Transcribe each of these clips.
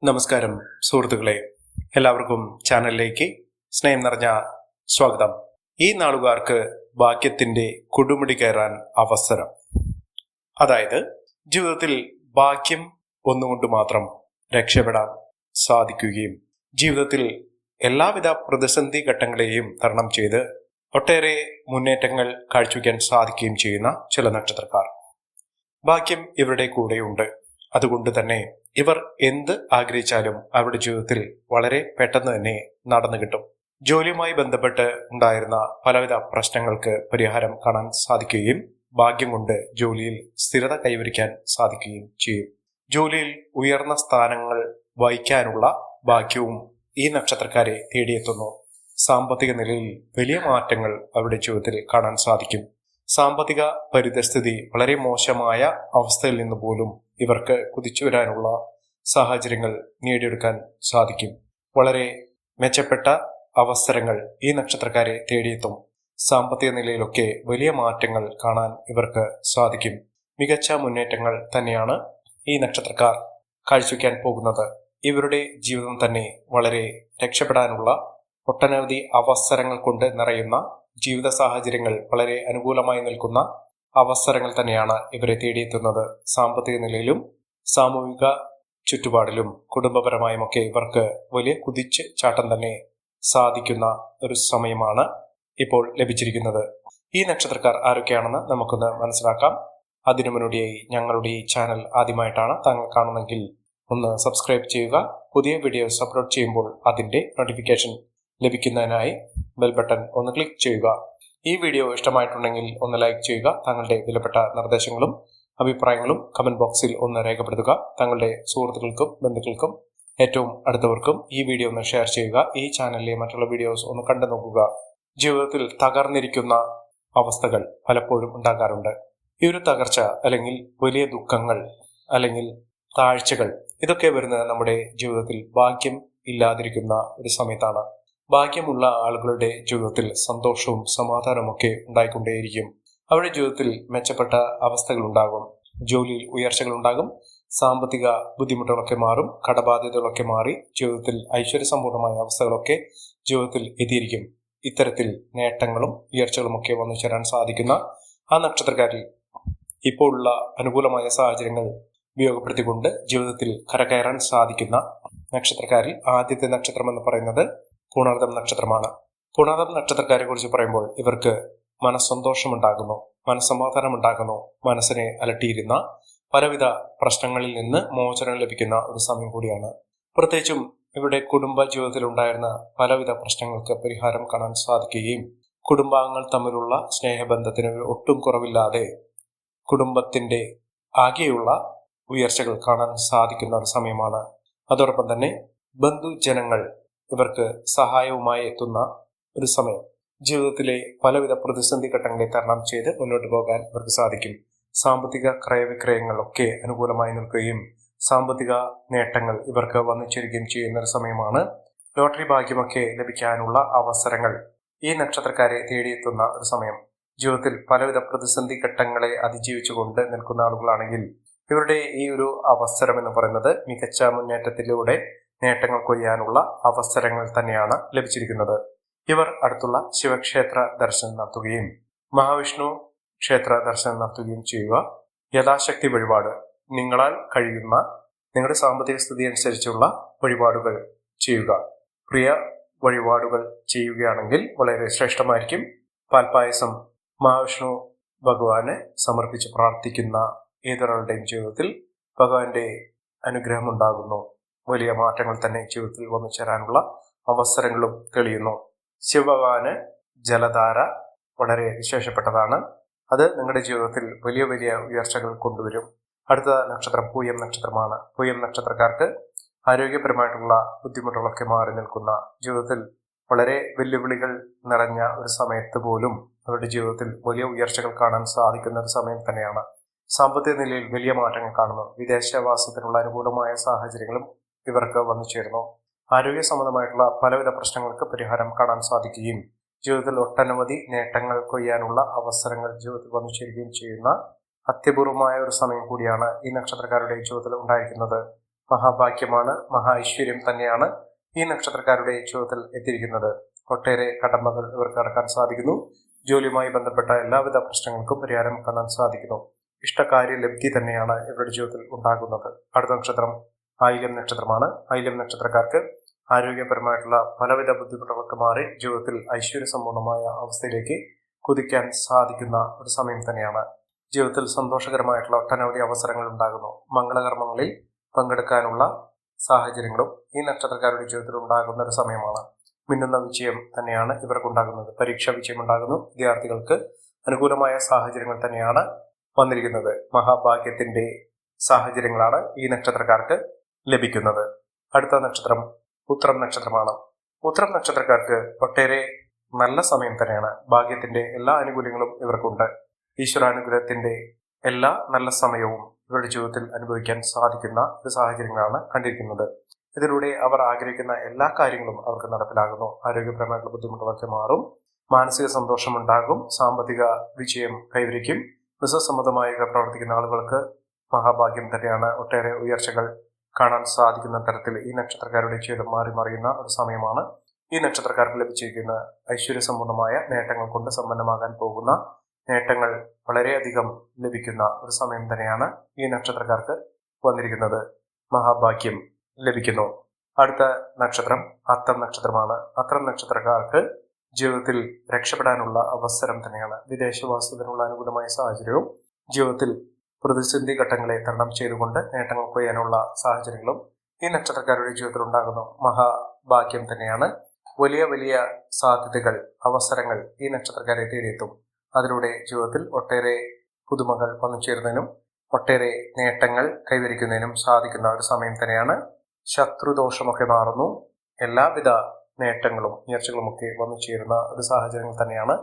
നമസ്കാരം സുഹൃത്തുക്കളെ, എല്ലാവർക്കും ചാനലിലേക്ക് സ്നേഹം നിറഞ്ഞ സ്വാഗതം. ഈ നാളുകാർക്ക് ഭാഗ്യത്തിന്റെ കൊടുമുടി കയറാൻ അവസരം. അതായത് ജീവിതത്തിൽ ഭാഗ്യം ഒന്നുകൊണ്ട് മാത്രം രക്ഷപ്പെടാൻ സാധിക്കുകയും ജീവിതത്തിൽ എല്ലാവിധ പ്രതിസന്ധി ഘട്ടങ്ങളെയും തരണം ചെയ്ത് ഒട്ടേറെ മുന്നേറ്റങ്ങൾ കാഴ്ചവെക്കാൻ സാധിക്കുകയും ചെയ്യുന്ന ചില നക്ഷത്രക്കാർ. ഭാഗ്യം ഇവരുടെ കൂടെയുണ്ട്. അതുകൊണ്ട് തന്നെ ഇവർ എന്ത് ആഗ്രഹിച്ചാലും അവരുടെ ജീവിതത്തിൽ വളരെ പെട്ടെന്ന് തന്നെ നടന്നു കിട്ടും. ജോലിയുമായി ബന്ധപ്പെട്ട് ഉണ്ടായിരുന്ന പലവിധ പ്രശ്നങ്ങൾക്ക് പരിഹാരം കാണാൻ സാധിക്കുകയും ഭാഗ്യം കൊണ്ട് ജോലിയിൽ സ്ഥിരത കൈവരിക്കാൻ സാധിക്കുകയും ചെയ്യും. ജോലിയിൽ ഉയർന്ന സ്ഥാനങ്ങൾ വഹിക്കാനുള്ള ഭാഗ്യവും ഈ നക്ഷത്രക്കാരെ തേടിയെത്തുന്നു. സാമ്പത്തിക നിലയിൽ വലിയ മാറ്റങ്ങൾ അവരുടെ ജീവിതത്തിൽ കാണാൻ സാധിക്കും. സാമ്പത്തിക പരിതസ്ഥിതി വളരെ മോശമായ അവസ്ഥയിൽ നിന്ന് പോലും ഇവർക്ക് കുതിച്ചു വരാനുള്ള സാഹചര്യങ്ങൾ നേടിയെടുക്കാൻ സാധിക്കും. വളരെ മെച്ചപ്പെട്ട അവസരങ്ങൾ ഈ നക്ഷത്രക്കാരെ തേടിയെത്തും. സാമ്പത്തിക നിലയിലൊക്കെ വലിയ മാറ്റങ്ങൾ കാണാൻ ഇവർക്ക് സാധിക്കും. മികച്ച മുന്നേറ്റങ്ങൾ തന്നെയാണ് ഈ നക്ഷത്രക്കാർ കാഴ്ചവെക്കാൻ പോകുന്നത്. ഇവരുടെ ജീവിതം തന്നെ വളരെ രക്ഷപ്പെടാനുള്ള ഒട്ടനവധി അവസരങ്ങൾ കൊണ്ട് നിറയുന്ന ജീവിത സാഹചര്യങ്ങൾ, വളരെ അനുകൂലമായി നിൽക്കുന്ന അവസരങ്ങൾ തന്നെയാണ് ഇവരെ തേടിയെത്തുന്നത്. സാമ്പത്തിക നിലയിലും സാമൂഹിക ചുറ്റുപാടിലും കുടുംബപരമായുമൊക്കെ ഇവർക്ക് വലിയ കുതിച്ച് ചാട്ടം തന്നെ സാധിക്കുന്ന ഒരു സമയമാണ് ഇപ്പോൾ ലഭിച്ചിരിക്കുന്നത്. ഈ നക്ഷത്രക്കാർ ആരൊക്കെയാണെന്ന് നമുക്കൊന്ന് മനസ്സിലാക്കാം. അതിനു മുന്നോടിയായി ഞങ്ങളുടെ ഈ ചാനൽ ആദ്യമായിട്ടാണ് താങ്കൾ കാണുന്നെങ്കിൽ ഒന്ന് സബ്സ്ക്രൈബ് ചെയ്യുക. പുതിയ വീഡിയോസ് അപ്ലോഡ് ചെയ്യുമ്പോൾ അതിന്റെ നോട്ടിഫിക്കേഷൻ ലഭിക്കുന്നതിനായി ബെൽ ബട്ടൺ ഒന്ന് ക്ലിക്ക് ചെയ്യുക. ഈ വീഡിയോ ഇഷ്ടമായിട്ടുണ്ടെങ്കിൽ ഒന്ന് ലൈക്ക് ചെയ്യുക. താങ്കളുടെ വിലപ്പെട്ട നിർദ്ദേശങ്ങളും അഭിപ്രായങ്ങളും കമന്റ് ബോക്സിൽ ഒന്ന് രേഖപ്പെടുത്തുക. താങ്കളുടെ സുഹൃത്തുക്കൾക്കും ബന്ധുക്കൾക്കും ഏറ്റവും അടുത്തവർക്കും ഈ വീഡിയോ ഒന്ന് ഷെയർ ചെയ്യുക. ഈ ചാനലിലെ മറ്റുള്ള വീഡിയോസ് ഒന്ന് കണ്ടു നോക്കുക. ജീവിതത്തിൽ തകർന്നിരിക്കുന്ന അവസ്ഥകൾ പലപ്പോഴും ഉണ്ടാകാറുണ്ട്. ഈ ഒരു തകർച്ച അല്ലെങ്കിൽ വലിയ ദുഃഖങ്ങൾ അല്ലെങ്കിൽ താഴ്ചകൾ, ഇതൊക്കെ വരുന്നത് നമ്മുടെ ജീവിതത്തിൽ ഭാഗ്യം ഇല്ലാതിരിക്കുന്ന ഒരു സമയത്താണ്. ഭാഗ്യമുള്ള ആളുകളുടെ ജീവിതത്തിൽ സന്തോഷവും സമാധാനവും ഒക്കെ ഉണ്ടായിക്കൊണ്ടേയിരിക്കും. അവരുടെ ജീവിതത്തിൽ മെച്ചപ്പെട്ട അവസ്ഥകൾ ഉണ്ടാകും. ജോലിയിൽ ഉയർച്ചകൾ ഉണ്ടാകും. സാമ്പത്തിക ബുദ്ധിമുട്ടുകളൊക്കെ മാറും. കടബാധ്യതകളൊക്കെ മാറി ജീവിതത്തിൽ ഐശ്വര്യസമ്പൂർണമായ അവസ്ഥകളൊക്കെ ജീവിതത്തിൽ എത്തിയിരിക്കും. ഇത്തരത്തിൽ നേട്ടങ്ങളും ഉയർച്ചകളും ഒക്കെ വന്നു ചേരാൻ സാധിക്കുന്ന ആ നക്ഷത്രക്കാരിൽ ഇപ്പോൾ ഉള്ള അനുകൂലമായ സാഹചര്യങ്ങൾ ഉപയോഗപ്പെടുത്തിക്കൊണ്ട് ജീവിതത്തിൽ കരകയറാൻ സാധിക്കുന്ന നക്ഷത്രക്കാരിൽ ആദ്യത്തെ നക്ഷത്രം എന്ന് പറയുന്നത് പൂണാർതം നക്ഷത്രമാണ്. പൂണാർതം നക്ഷത്രക്കാരെ കുറിച്ച് പറയുമ്പോൾ ഇവർക്ക് മനസ്സന്തോഷമുണ്ടാകുന്നു, മനസ്സമാധാനം ഉണ്ടാകുന്നു. മനസ്സിനെ അലട്ടിയിരുന്ന പലവിധ പ്രശ്നങ്ങളിൽ നിന്ന് മോചനം ലഭിക്കുന്ന ഒരു സമയം കൂടിയാണ്. പ്രത്യേകിച്ചും ഇവരുടെ കുടുംബ ജീവിതത്തിൽ ഉണ്ടായിരുന്ന പലവിധ പ്രശ്നങ്ങൾക്ക് പരിഹാരം കാണാൻ സാധിക്കുകയും കുടുംബാംഗങ്ങൾ തമ്മിലുള്ള സ്നേഹബന്ധത്തിന് ഒട്ടും കുറവില്ലാതെ കുടുംബത്തിന്റെ ആകെയുള്ള ഉയർച്ചകൾ കാണാൻ സാധിക്കുന്ന ഒരു സമയമാണ്. അതോടൊപ്പം തന്നെ ബന്ധുജനങ്ങൾ ഇവർക്ക് സഹായവുമായി എത്തുന്ന ഒരു സമയം. ജീവിതത്തിലെ പലവിധ പ്രതിസന്ധി ഘട്ടങ്ങളെ തരണം ചെയ്ത് മുന്നോട്ട് പോകാൻ ഇവർക്ക് സാധിക്കും. സാമ്പത്തിക ക്രയവിക്രയങ്ങളൊക്കെ അനുകൂലമായി നിൽക്കുകയും സാമ്പത്തിക നേട്ടങ്ങൾ ഇവർക്ക് വന്നു ചേരുകയും ചെയ്യുന്ന ഒരു സമയമാണ്. ലോട്ടറി ഭാഗ്യമൊക്കെ ലഭിക്കാനുള്ള അവസരങ്ങൾ ഈ നക്ഷത്രക്കാരെ തേടിയെത്തുന്ന ഒരു സമയം. ജീവിതത്തിൽ പലവിധ പ്രതിസന്ധി ഘട്ടങ്ങളെ അതിജീവിച്ചുകൊണ്ട് നിൽക്കുന്ന ആളുകളാണെങ്കിൽ ഇവരുടെ ഈ ഒരു അവസരം എന്ന് പറയുന്നത് മികച്ച മുന്നേറ്റത്തിലൂടെ നേട്ടങ്ങൾ കൊയ്യാനുള്ള അവസരങ്ങൾ തന്നെയാണ് ലഭിച്ചിരിക്കുന്നത്. ഇവർ അടുത്തുള്ള ശിവക്ഷേത്ര ദർശനം നടത്തുകയും മഹാവിഷ്ണു ക്ഷേത്ര ദർശനം നടത്തുകയും ചെയ്യുക. യഥാശക്തി വഴിപാട്, നിങ്ങളാൽ കഴിയുന്ന നിങ്ങളുടെ സാമ്പത്തിക സ്ഥിതി അനുസരിച്ചുള്ള വഴിപാടുകൾ ചെയ്യുക. പ്രിയ വഴിപാടുകൾ ചെയ്യുകയാണെങ്കിൽ വളരെ ശ്രേഷ്ഠമായിരിക്കും. പാൽപായസം മഹാവിഷ്ണു ഭഗവാനെ സമർപ്പിച്ച് പ്രാർത്ഥിക്കുന്ന ഏതൊരാളുടെയും ജീവിതത്തിൽ ഭഗവാന്റെ അനുഗ്രഹം ഉണ്ടാകുന്നു. വലിയ മാറ്റങ്ങൾ തന്നെ ജീവിതത്തിൽ വന്നു ചേരാനുള്ള അവസരങ്ങളും തെളിയുന്നു. ശിവഭഗവാന് ജലധാര വളരെ വിശേഷപ്പെട്ടതാണ്. അത് നിങ്ങളുടെ ജീവിതത്തിൽ വലിയ വലിയ ഉയർച്ചകൾ കൊണ്ടുവരും. അടുത്ത നക്ഷത്രം പൂയം നക്ഷത്രമാണ്. പൂയം നക്ഷത്രക്കാർക്ക് ആരോഗ്യപരമായിട്ടുള്ള ബുദ്ധിമുട്ടുകളൊക്കെ മാറി നിൽക്കുന്ന, ജീവിതത്തിൽ വളരെ വെല്ലുവിളികൾ നിറഞ്ഞ ഒരു സമയത്ത് പോലും അവരുടെ ജീവിതത്തിൽ വലിയ ഉയർച്ചകൾ കാണാൻ സാധിക്കുന്ന ഒരു സമയം തന്നെയാണ്. സാമ്പത്തിക നിലയിൽ വലിയ മാറ്റങ്ങൾ കാണുന്നു. വിദേശവാസത്തിനുള്ള അനുകൂലമായ സാഹചര്യങ്ങളും ഇവർക്ക് വന്നു ചേരുന്നു. ആരോഗ്യ സംബന്ധമായിട്ടുള്ള പലവിധ പ്രശ്നങ്ങൾക്ക് പരിഹാരം കാണാൻ സാധിക്കുകയും ജീവിതത്തിൽ ഒട്ടനവധി നേട്ടങ്ങൾ കൊയ്യാനുള്ള അവസരങ്ങൾ ജീവിതത്തിൽ വന്നു ചേരുകയും ചെയ്യുന്ന അത്യപൂർവമായ ഒരു സമയം കൂടിയാണ് ഈ നക്ഷത്രക്കാരുടെ ജീവിതത്തിൽ ഉണ്ടായിരിക്കുന്നത്. മഹാഭാഗ്യമാണ്, മഹാ ഐശ്വര്യം തന്നെയാണ് ഈ നക്ഷത്രക്കാരുടെ ജീവിതത്തിൽ എത്തിയിരിക്കുന്നത്. ഒട്ടേറെ കടമ്പകൾ ഇവർക്ക് കടക്കാൻ സാധിക്കുന്നു. ജോലിയുമായി ബന്ധപ്പെട്ട എല്ലാവിധ പ്രശ്നങ്ങൾക്കും പരിഹാരം കാണാൻ സാധിക്കുന്നു. ഇഷ്ടകാര്യ ലബ്ധി തന്നെയാണ് ഇവരുടെ ജീവിതത്തിൽ ഉണ്ടാകുന്നത്. അടുത്ത നക്ഷത്രം ആയില്യം നക്ഷത്രമാണ്. ആയില്യം നക്ഷത്രക്കാർക്ക് ആരോഗ്യപരമായിട്ടുള്ള പലവിധ ബുദ്ധിമുട്ടുകളൊക്കെ മാറി ജീവിതത്തിൽ ഐശ്വര്യസമ്പൂർണമായ അവസ്ഥയിലേക്ക് കുതിക്കാൻ സാധിക്കുന്ന ഒരു സമയം തന്നെയാണ്. ജീവിതത്തിൽ സന്തോഷകരമായിട്ടുള്ള ഒട്ടനവധി അവസരങ്ങൾ ഉണ്ടാകുന്നു. മംഗളകർമ്മങ്ങളിൽ പങ്കെടുക്കാനുള്ള സാഹചര്യങ്ങളും ഈ നക്ഷത്രക്കാരുടെ ജീവിതത്തിൽ ഉണ്ടാകുന്ന ഒരു സമയമാണ്. മിന്നുന്ന വിജയം തന്നെയാണ് ഇവർക്കുണ്ടാകുന്നത്. പരീക്ഷാ വിജയം ഉണ്ടാകുന്നു. വിദ്യാർത്ഥികൾക്ക് അനുകൂലമായ സാഹചര്യങ്ങൾ തന്നെയാണ് വന്നിരിക്കുന്നത്. മഹാഭാഗ്യത്തിന്റെ സാഹചര്യങ്ങളാണ് ഈ നക്ഷത്രക്കാർക്ക് ലഭിക്കുന്നത്. അടുത്ത നക്ഷത്രം ഉത്രം നക്ഷത്രമാണ്. ഉത്രം നക്ഷത്രക്കാർക്ക് ഒട്ടേറെ നല്ല സമയം തന്നെയാണ്. ഭാഗ്യത്തിന്റെ എല്ലാ ആനുകൂല്യങ്ങളും ഇവർക്കുണ്ട്. ഈശ്വരാനുഗ്രഹത്തിന്റെ എല്ലാ നല്ല സമയവും ഇവരുടെ ജീവിതത്തിൽ അനുഭവിക്കാൻ സാധിക്കുന്ന ഒരു സാഹചര്യങ്ങളാണ് കണ്ടിരിക്കുന്നത്. ഇതിലൂടെ അവർ ആഗ്രഹിക്കുന്ന എല്ലാ കാര്യങ്ങളും അവർക്ക് നടപ്പിലാകുന്നു. ആരോഗ്യപരമായിട്ടുള്ള ബുദ്ധിമുട്ടുകളൊക്കെ മാറും. മാനസിക സന്തോഷം ഉണ്ടാകും. സാമ്പത്തിക വിജയം കൈവരിക്കും. ബിസിനസ് സംബന്ധമായി പ്രവർത്തിക്കുന്ന ആളുകൾക്ക് മഹാഭാഗ്യം തന്നെയാണ്. ഒട്ടേറെ ഉയർച്ചകൾ കാണാൻ സാധിക്കുന്ന തരത്തിൽ ഈ നക്ഷത്രക്കാരുടെ ജീവിതം മാറി മറിയുന്ന ഒരു സമയമാണ്. ഈ നക്ഷത്രക്കാർക്ക് ലഭിച്ചിരിക്കുന്ന ഐശ്വര്യസമ്പൂർണമായ നേട്ടങ്ങൾ കൊണ്ട് സമ്പന്നമാകാൻ പോകുന്ന നേട്ടങ്ങൾ വളരെയധികം ലഭിക്കുന്ന ഒരു സമയം തന്നെയാണ് ഈ നക്ഷത്രക്കാർക്ക് വന്നിരിക്കുന്നത്. മഹാഭാഗ്യം ലഭിക്കുന്നു. അടുത്ത നക്ഷത്രം അത്തം നക്ഷത്രമാണ്. അത്തം നക്ഷത്രക്കാർക്ക് ജീവിതത്തിൽ രക്ഷപ്പെടാനുള്ള അവസരം തന്നെയാണ്. വിദേശവാസത്തിനുള്ള അനുകൂലമായ സാഹചര്യവും ജീവിതത്തിൽ പ്രതിസന്ധി ഘട്ടങ്ങളെ തരണം ചെയ്തുകൊണ്ട് നേട്ടങ്ങൾ കൊയ്യാനുള്ള സാഹചര്യങ്ങളും ഈ നക്ഷത്രക്കാരുടെ ജീവിതത്തിൽ ഉണ്ടാകുന്നു. മഹാഭാഗ്യം തന്നെയാണ്. വലിയ വലിയ സാധ്യതകൾ, അവസരങ്ങൾ ഈ നക്ഷത്രക്കാരെ തേടിയെത്തും. അതിലൂടെ ജീവിതത്തിൽ ഒട്ടേറെ പുതുമകൾ വന്നു ചേരുന്നതിനും ഒട്ടേറെ നേട്ടങ്ങൾ കൈവരിക്കുന്നതിനും സാധിക്കുന്ന ഒരു സമയം തന്നെയാണ്. ശത്രുദോഷമൊക്കെ മാറുന്നു. എല്ലാവിധ നേട്ടങ്ങളും ഉയർച്ചകളുമൊക്കെ വന്നു ചേരുന്ന ഒരു സാഹചര്യങ്ങൾ തന്നെയാണ്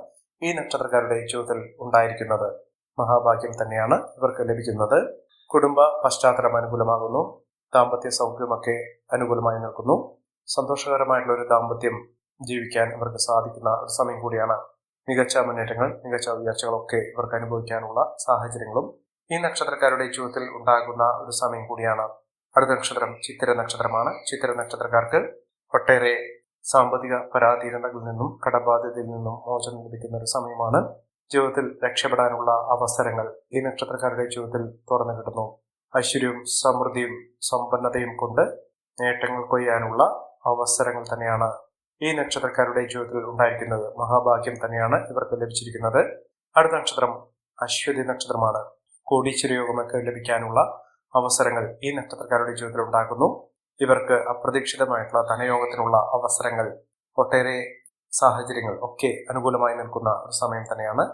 ഈ നക്ഷത്രക്കാരുടെ ജീവിതത്തിൽ ഉണ്ടായിരിക്കുന്നത്. മഹാഭാഗ്യം തന്നെയാണ് ഇവർക്ക് ലഭിക്കുന്നത്. കുടുംബ പശ്ചാത്തലം അനുകൂലമാകുന്നു. ദാമ്പത്യ സൗഖ്യമൊക്കെ അനുകൂലമായി നിൽക്കുന്നു. സന്തോഷകരമായിട്ടുള്ള ഒരു ദാമ്പത്യം ജീവിക്കാൻ ഇവർക്ക് സാധിക്കുന്ന ഒരു സമയം കൂടിയാണ്. മികച്ച മുന്നേറ്റങ്ങൾ, മികച്ച ഉയർച്ചകളൊക്കെ ഇവർക്ക് അനുഭവിക്കാനുള്ള സാഹചര്യങ്ങളും ഈ നക്ഷത്രക്കാരുടെ ജീവിതത്തിൽ ഉണ്ടാകുന്ന ഒരു സമയം കൂടിയാണ്. അടുത്ത നക്ഷത്രം ചിത്തിര നക്ഷത്രമാണ്. ചിത്തിര നക്ഷത്രക്കാർക്ക് ഒട്ടേറെ സാമ്പത്തിക പരാധീനതകളിൽ നിന്നും കടബാധ്യതയിൽ നിന്നും മോചനം ലഭിക്കുന്ന ഒരു സമയമാണ്. ജീവിതത്തിൽ രക്ഷപ്പെടാനുള്ള അവസരങ്ങൾ ഈ നക്ഷത്രക്കാരുടെ ജീവിതത്തിൽ തുറന്നു കിട്ടുന്നു. ഐശ്വര്യവും സമൃദ്ധിയും സമ്പന്നതയും കൊണ്ട് നേട്ടങ്ങൾ കൊയ്യാനുള്ള അവസരങ്ങൾ തന്നെയാണ് ഈ നക്ഷത്രക്കാരുടെ ജീവിതത്തിൽ ഉണ്ടായിരിക്കുന്നത്. മഹാഭാഗ്യം തന്നെയാണ് ഇവർക്ക് ലഭിച്ചിരിക്കുന്നത്. അടുത്ത നക്ഷത്രം അശ്വതി നക്ഷത്രമാണ്. കോടീശ്വരയോഗമൊക്കെ ലഭിക്കാനുള്ള അവസരങ്ങൾ ഈ നക്ഷത്രക്കാരുടെ ജീവിതത്തിൽ ഉണ്ടാകുന്നു. ഇവർക്ക് അപ്രതീക്ഷിതമായിട്ടുള്ള ധനയോഗത്തിനുള്ള അവസരങ്ങൾ, ഒട്ടേറെ സാഹചര്യങ്ങൾ ഒക്കെ അനുകൂലമായി നിൽക്കുന്ന ഒരു സമയം തന്നെയാണ്.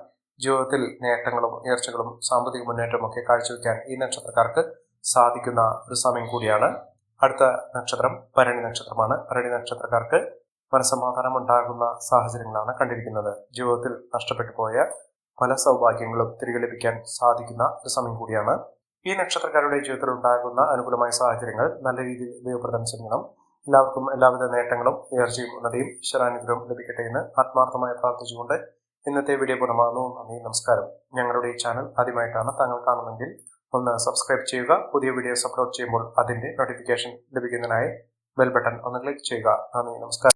ജീവിതത്തിൽ നേട്ടങ്ങളും ഉയർച്ചകളും സാമ്പത്തിക മുന്നേറ്റവും ഒക്കെ കാഴ്ചവെക്കാൻ ഈ നക്ഷത്രക്കാർക്ക് സാധിക്കുന്ന ഒരു സമയം കൂടിയാണ്. അടുത്ത നക്ഷത്രം ഭരണി നക്ഷത്രമാണ്. ഭരണി നക്ഷത്രക്കാർക്ക് മനസ്സമാധാനം ഉണ്ടാകുന്ന സാഹചര്യങ്ങളാണ് കണ്ടിരിക്കുന്നത്. ജീവിതത്തിൽ നഷ്ടപ്പെട്ടു പോയ പല സൗഭാഗ്യങ്ങളും തിരികെ ലഭിക്കാൻ സാധിക്കുന്ന ഒരു സമയം കൂടിയാണ്. ഈ നക്ഷത്രക്കാരുടെ ജീവിതത്തിൽ ഉണ്ടാകുന്ന അനുകൂലമായ സാഹചര്യങ്ങൾ നല്ല രീതിയിൽ ഉപയോഗപ്പെടുത്താൻ ശ്രമിക്കണം. എല്ലാവർക്കും എല്ലാവിധ നേട്ടങ്ങളും ഉയർച്ചയും ഉന്നതിയും ഈശ്വരാനുഗ്രഹവും ലഭിക്കട്ടെ എന്ന് ആത്മാർത്ഥമായി പ്രാർത്ഥിച്ചുകൊണ്ട് ഇന്നത്തെ വീഡിയോ പൂർണ്ണമാകുന്നു. നന്ദി, നമസ്കാരം. ഞങ്ങളുടെ ഈ ചാനൽ ആദ്യമായിട്ടാണ് താങ്കൾ കാണുമെങ്കിൽ ഒന്ന് സബ്സ്ക്രൈബ് ചെയ്യുക. പുതിയ വീഡിയോസ് അപ്ലോഡ് ചെയ്യുമ്പോൾ അതിന്റെ നോട്ടിഫിക്കേഷൻ ലഭിക്കുന്നതിനായി ബെൽ ബട്ടൺ ഒന്ന് ക്ലിക്ക് ചെയ്യുക. നന്ദി, നമസ്കാരം.